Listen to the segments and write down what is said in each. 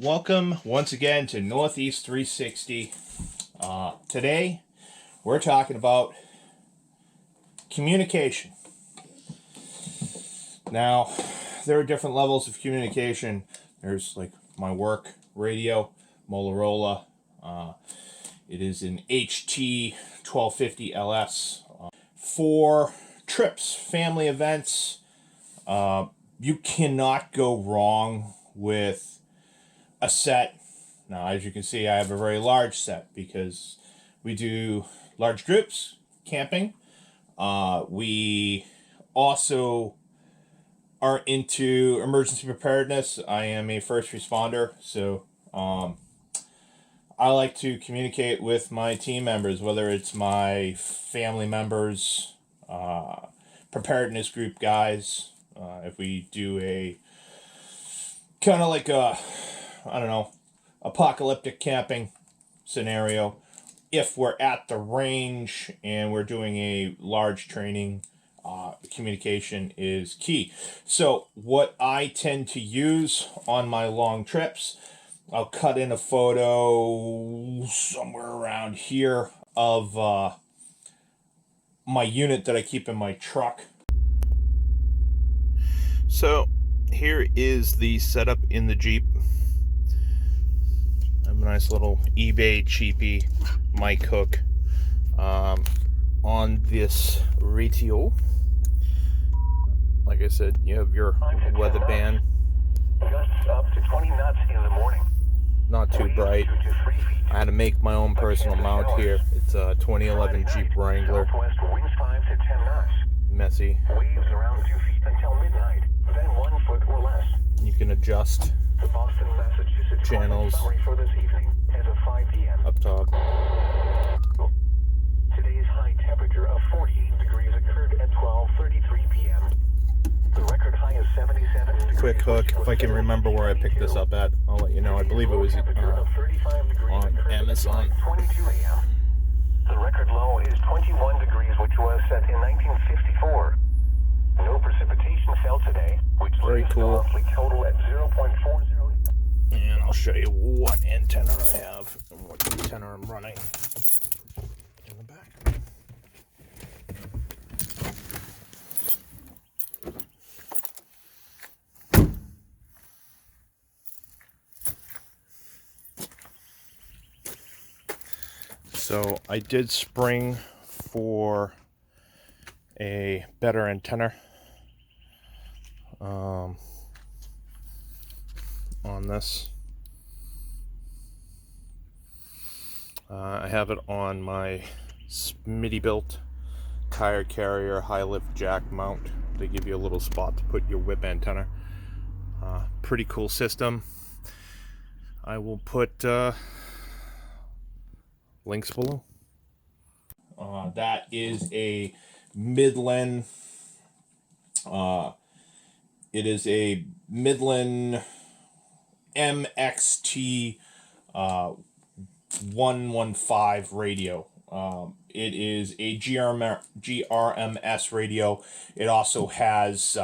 Welcome once again to Northeast 360. Today we're talking about communication. Now, there are different levels of communication. There's like my work radio, Motorola. It is an GXT1000 LS. For trips, family events, you cannot go wrong with a set. Now, as you can see, I have a very large set because we do large groups, camping. We also are into emergency preparedness. I am a first responder, so I like to communicate with my team members, whether it's my family members, preparedness group guys. If we do a kind of like a apocalyptic camping scenario, if we're at the range and we're doing a large training, communication is key. So what I tend to use on my long trips, I'll cut in a photo somewhere around here of my unit that I keep in my truck. So here is the setup in the Jeep. I have a nice little eBay cheapy mic hook on this radio. Like I said, you have your weather band. Gusts up to 20 knots in the morning. Not too bright. I had to make my own personal mount here. It's a 2011 Jeep Wrangler. Southwest winds 5 to 10 knots. Messy. Waves around 2 feet until midnight, then 1 foot or less. You can adjust The Boston, Massachusetts channels summary for this evening as of 5 p.m. up top. Today's high temperature of 48 degrees occurred at 12:33 p.m. The record high is 77 degrees. Quick hook. If I can remember where I picked this up at, I'll let you know. I believe it was on Amazon. 22 a.m. The record low is 21 degrees, which was set in 1954. No precipitation fell today, which Very leaves cool. the monthly total at 0.40. And I'll show you what antenna I have and what antenna I'm running in the back. So I did spring for a better antenna on this. I have it on my Smittybilt tire carrier high lift jack mount. They give you a little spot to put your whip antenna. Pretty cool system. I will put links below. That is a Midland. It is a Midland MXT115 radio. It is a GMRS radio. It also has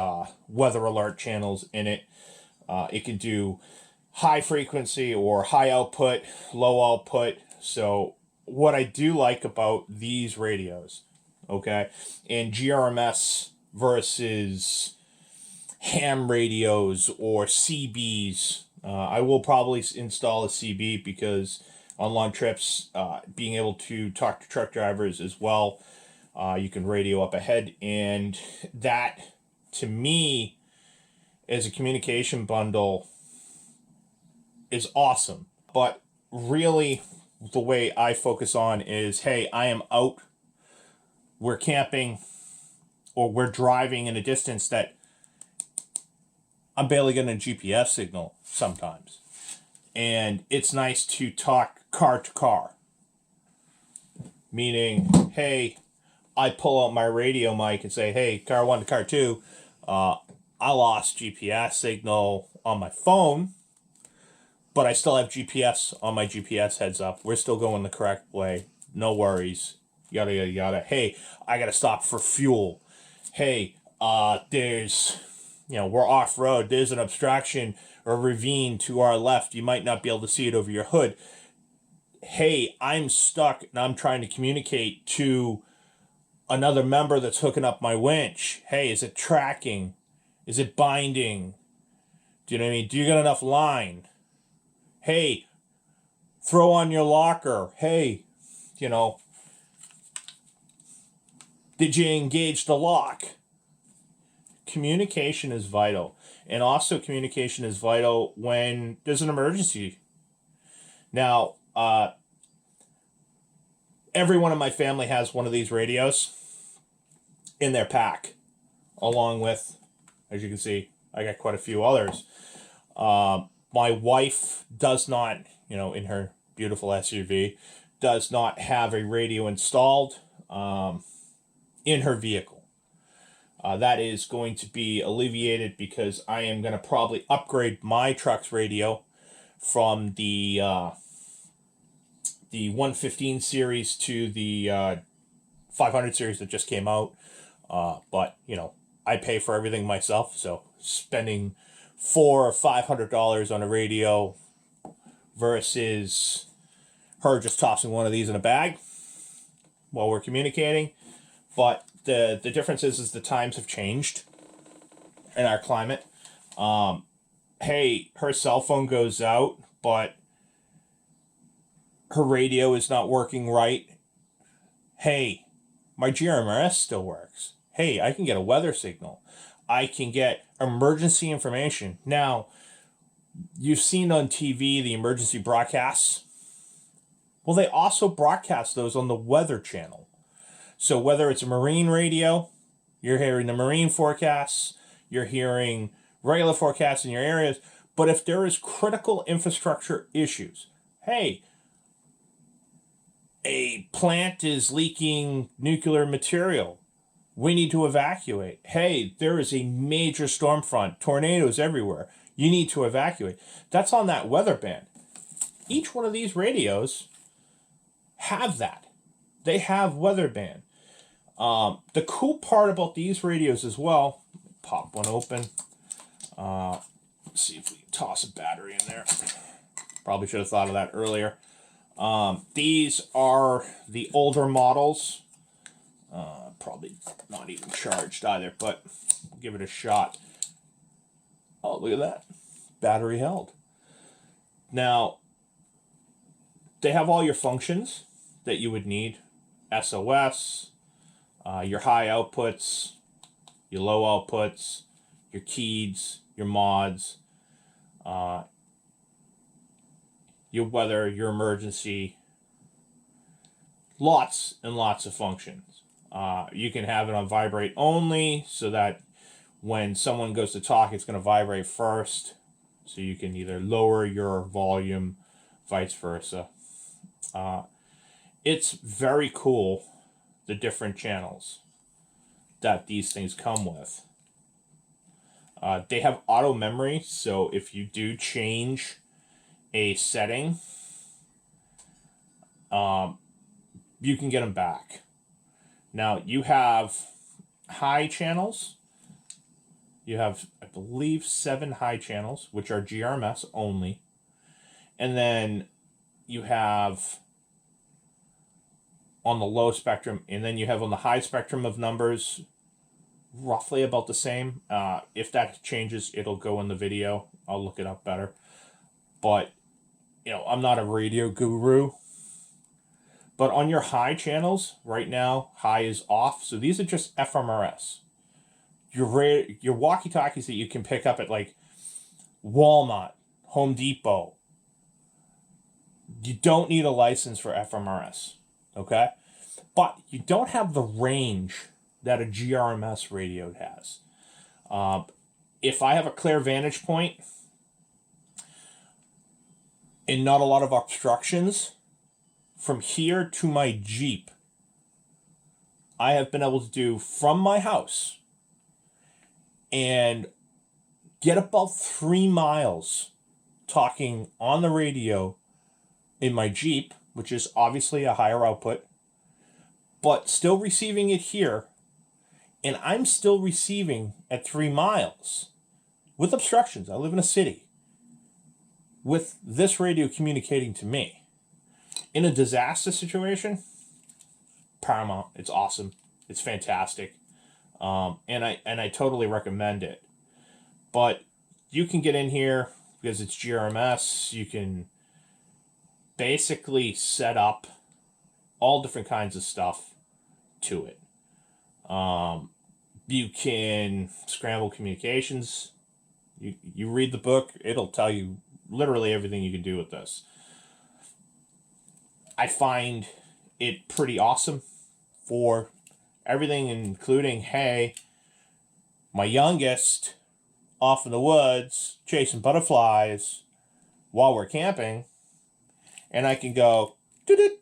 weather alert channels in it. It can do high frequency or high output, low output. So what I do like about these radios, okay, and GMRS versus ham radios or CBs, I will probably install a CB because on long trips, being able to talk to truck drivers as well, you can radio up ahead, and that to me as a communication bundle is awesome. But really the way I focus on is, hey, I am out, we're camping, or we're driving in a distance that I'm barely getting a GPS signal sometimes. And it's nice to talk car to car. Meaning, hey, I pull out my radio mic and say, hey, car 1 to car 2, I lost GPS signal on my phone, but I still have GPS on my GPS heads up. We're still going the correct way. No worries. Yada, yada, yada. Hey, I got to stop for fuel. Hey, there's, we're off-road. There's an obstruction or a ravine to our left. You might not be able to see it over your hood. Hey, I'm stuck and I'm trying to communicate to another member that's hooking up my winch. Hey, is it tracking? Is it binding? Do you know what I mean? Do you got enough line? Hey, throw on your locker. Hey, you know, did you engage the lock? Communication is vital. And also communication is vital when there's an emergency. Now, everyone in my family has one of these radios in their pack, along with, as you can see, I got quite a few others. My wife does not, in her beautiful SUV, does not have a radio installed in her vehicle. That is going to be alleviated because I am going to probably upgrade my truck's radio from the 115 series to the 500 series that just came out. But I pay for everything myself, so spending $400 or $500 on a radio versus her just tossing one of these in a bag while we're communicating. But the difference is the times have changed in our climate. Hey, her cell phone goes out, but her radio is not working right. Hey, my GMRS still works. Hey, I can get a weather signal. I can get emergency information. Now, you've seen on TV the emergency broadcasts. Well, they also broadcast those on the Weather Channel. So whether it's a marine radio, you're hearing the marine forecasts, you're hearing regular forecasts in your areas. But if there is critical infrastructure issues, hey, a plant is leaking nuclear material, we need to evacuate. Hey, there is a major storm front, tornadoes everywhere, you need to evacuate. That's on that weather band. Each one of these radios have that. They have weather band. The cool part about these radios as well, pop one open. Let's see if we can toss a battery in there. Probably should have thought of that earlier. These are the older models. Probably not even charged either, but we'll give it a shot. Oh, look at that. Battery held. Now, they have all your functions that you would need. SOS, your high outputs, your low outputs, your keys, your mods, your weather, your emergency. Lots and lots of functions. You can have it on vibrate only so that when someone goes to talk, it's going to vibrate first. So you can either lower your volume, vice versa. It's very cool, the different channels that these things come with. They have auto memory, so if you do change a setting, you can get them back. Now, you have high channels. You have, I believe, 7 high channels, which are GMRS only. And then you have on the low spectrum, and then you have on the high spectrum of numbers, roughly about the same. If that changes, it'll go in the video. I'll look it up better. But, I'm not a radio guru. But on your high channels, right now, high is off. So these are just FMRS. Your walkie-talkies that you can pick up at like Walmart, Home Depot. You don't need a license for FMRS, okay? But you don't have the range that a GMRS radio has. If I have a clear vantage point and not a lot of obstructions, from here to my Jeep, I have been able to do from my house and get about 3 miles talking on the radio in my Jeep, which is obviously a higher output, but still receiving it here, and I'm still receiving at 3 miles with obstructions. I live in a city. with this radio communicating to me in a disaster situation, paramount. It's awesome. It's fantastic. And I totally recommend it. But you can get in here because it's GMRS. You can basically set up all different kinds of stuff to it. You can scramble communications. You read the book, it'll tell you literally everything you can do with this. I find it pretty awesome for everything, including, hey, my youngest off in the woods chasing butterflies while we're camping, and I can go, doo-doo.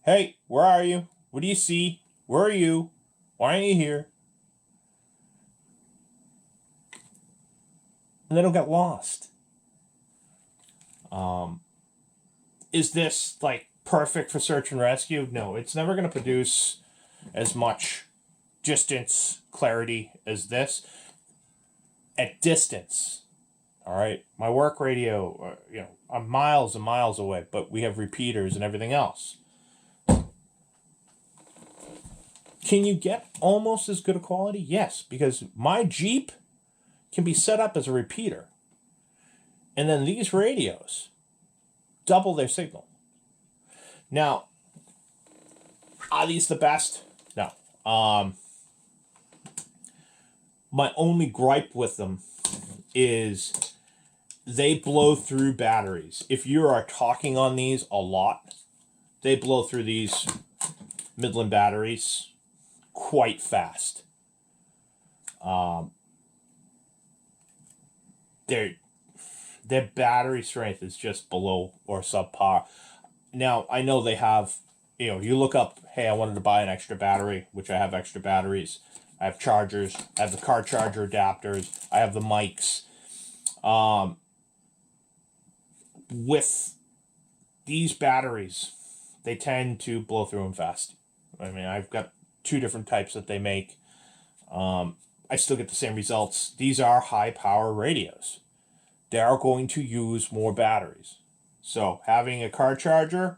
Hey, where are you? What do you see? Where are you? Why aren't you here? And they don't get lost. Is this like perfect for search and rescue? No, it's never going to produce as much distance clarity as this. At distance, all right, my work radio, I'm miles and miles away, but we have repeaters and everything else. Can you get almost as good a quality? Yes, because my Jeep can be set up as a repeater. And then these radios double their signal. Now, are these the best? No. My only gripe with them is they blow through batteries. If you are talking on these a lot, they blow through these Midland batteries quite fast. Their battery strength is just below or subpar. Now, I know they have, you look up, hey, I wanted to buy an extra battery, which I have extra batteries. I have chargers. I have the car charger adapters. I have the mics. With these batteries, they tend to blow through them fast. I mean, I've got 2 different types that they make. I still get the same results. These are high power radios. They are going to use more batteries. So having a car charger,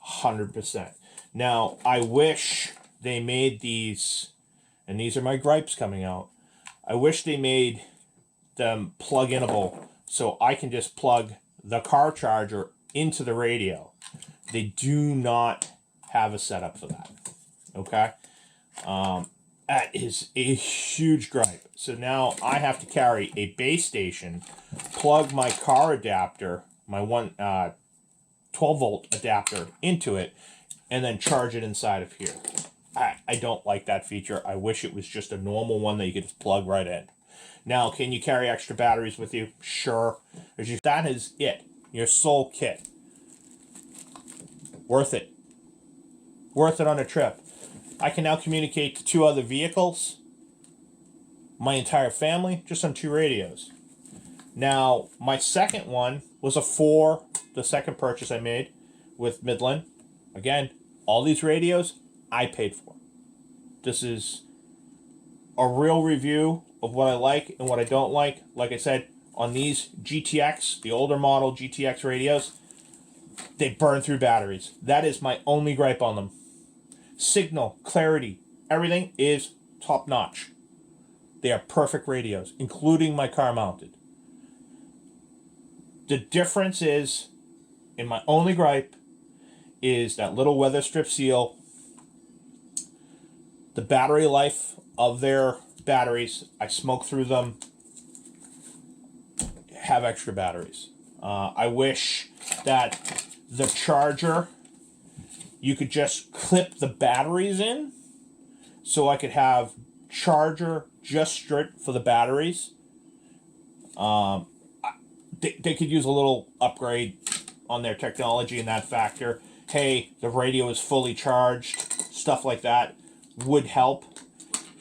100%. Now, I wish they made these, and these are my gripes coming out, I wish they made them plug-inable so I can just plug the car charger into the radio. They do not have a setup for that. Okay? That is a huge gripe. So now I have to carry a base station, plug my car adapter, my 12-volt adapter into it, and then charge it inside of here. I don't like that feature. I wish it was just a normal one that you could just plug right in. Now, can you carry extra batteries with you? Sure. That is it. Your sole kit. Worth it. Worth it on a trip. I can now communicate to 2 other vehicles, my entire family, just on 2 radios. Now, my second one was the second purchase I made with Midland. Again, all these radios I paid for. This is a real review of what I like and what I don't like. Like I said, on these GTX, the older model GTX radios, they burn through batteries. That is my only gripe on them. Signal, clarity, everything is top notch. They are perfect radios, including my car mounted. The difference is, and my only gripe, is that little weather strip seal. The battery life of their batteries, I smoke through them, have extra batteries. I wish that the charger, you could just clip the batteries in so I could have charger just straight for the batteries. They could use a little upgrade on their technology in that factor. Hey, the radio is fully charged. Stuff like that would help.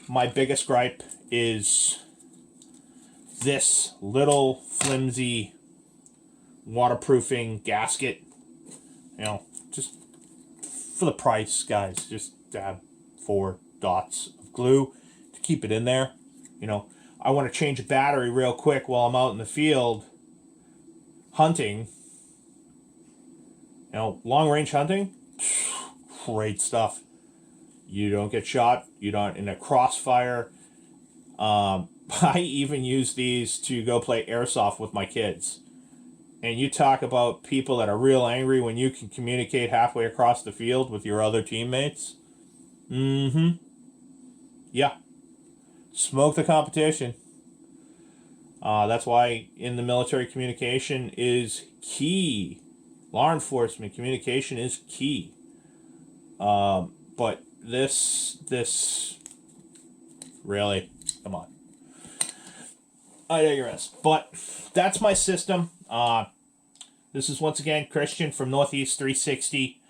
My biggest gripe is this little flimsy waterproofing gasket. Just for the price, guys, just add 4 dots of glue to keep it in there. I want to change a battery real quick while I'm out in the field hunting. You know, long range hunting, great stuff. You don't get shot. You don't in a crossfire. I even use these to go play airsoft with my kids. And you talk about people that are real angry when you can communicate halfway across the field with your other teammates. Mm-hmm. Yeah. Smoke the competition. That's why in the military communication is key. Law enforcement communication is key. But this really, come on. I digress. But that's my system. This is once again Christian from Northeast 360.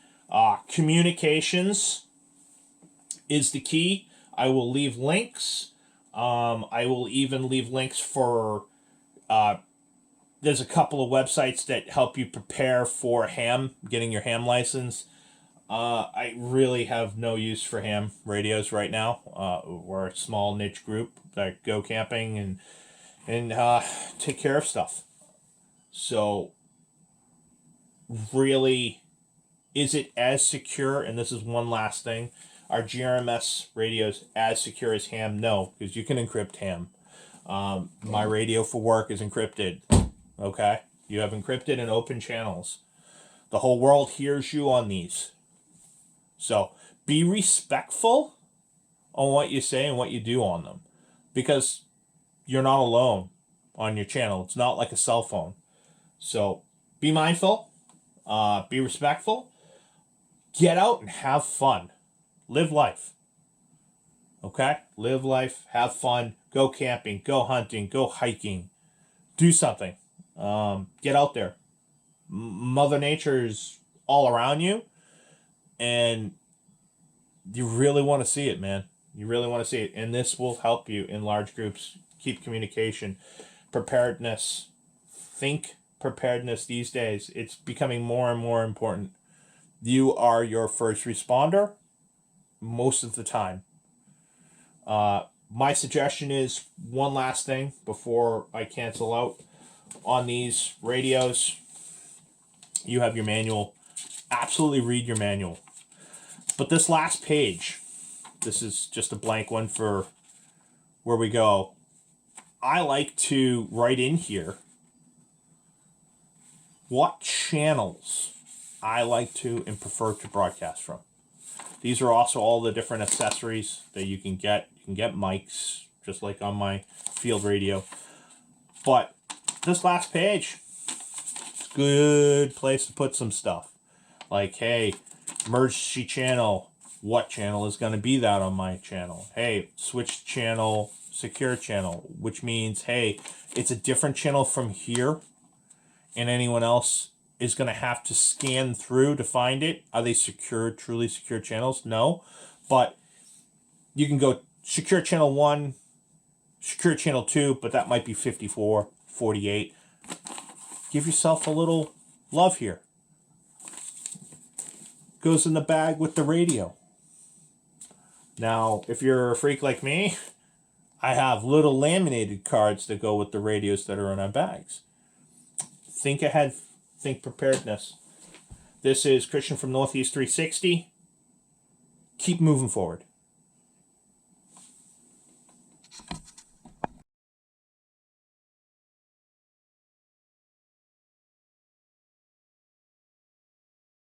Communications is the key. I will leave links. I will even leave links for. There's a couple of websites that help you prepare for ham, getting your ham license. I really have no use for ham radios right now. We're a small niche group that go camping and take care of stuff. So, really, is it as secure? And this is one last thing. Are GMRS radios as secure as ham? No, because you can encrypt ham. My radio for work is encrypted. Okay? You have encrypted and open channels. The whole world hears you on these. So, be respectful on what you say and what you do on them. Because you're not alone on your channel. It's not like a cell phone. So, be mindful. Be respectful. Get out and have fun. Live life. Okay? Live life. Have fun. Go camping. Go hunting. Go hiking. Do something. Get out there. Mother Nature is all around you. And you really want to see it, man. You really want to see it. And this will help you in large groups. Keep communication. Preparedness. Think preparedness these days. It's becoming more and more important. You are your first responder most of the time. My suggestion is one last thing before I cancel out on these radios. You have your manual. Absolutely read your manual. But this last page, this is just a blank one for where we go. I like to write in here what channels I like to and prefer to broadcast from. These are also all the different accessories that you can get. You can get mics, just like on my field radio. But this last page, it's a good place to put some stuff. Like, hey, emergency channel. What channel is going to be that on my channel? Hey, switch channel, secure channel, which means, hey, it's a different channel from here, and anyone else is going to have to scan through to find it. Are they secure, truly secure channels? No. But you can go secure channel 1, secure channel 2, but that might be 54, 48. Give yourself a little love here. Goes in the bag with the radio. Now, if you're a freak like me, I have little laminated cards that go with the radios that are in our bags. Think ahead. Think preparedness. This is Christian from Northeast 360. Keep moving forward.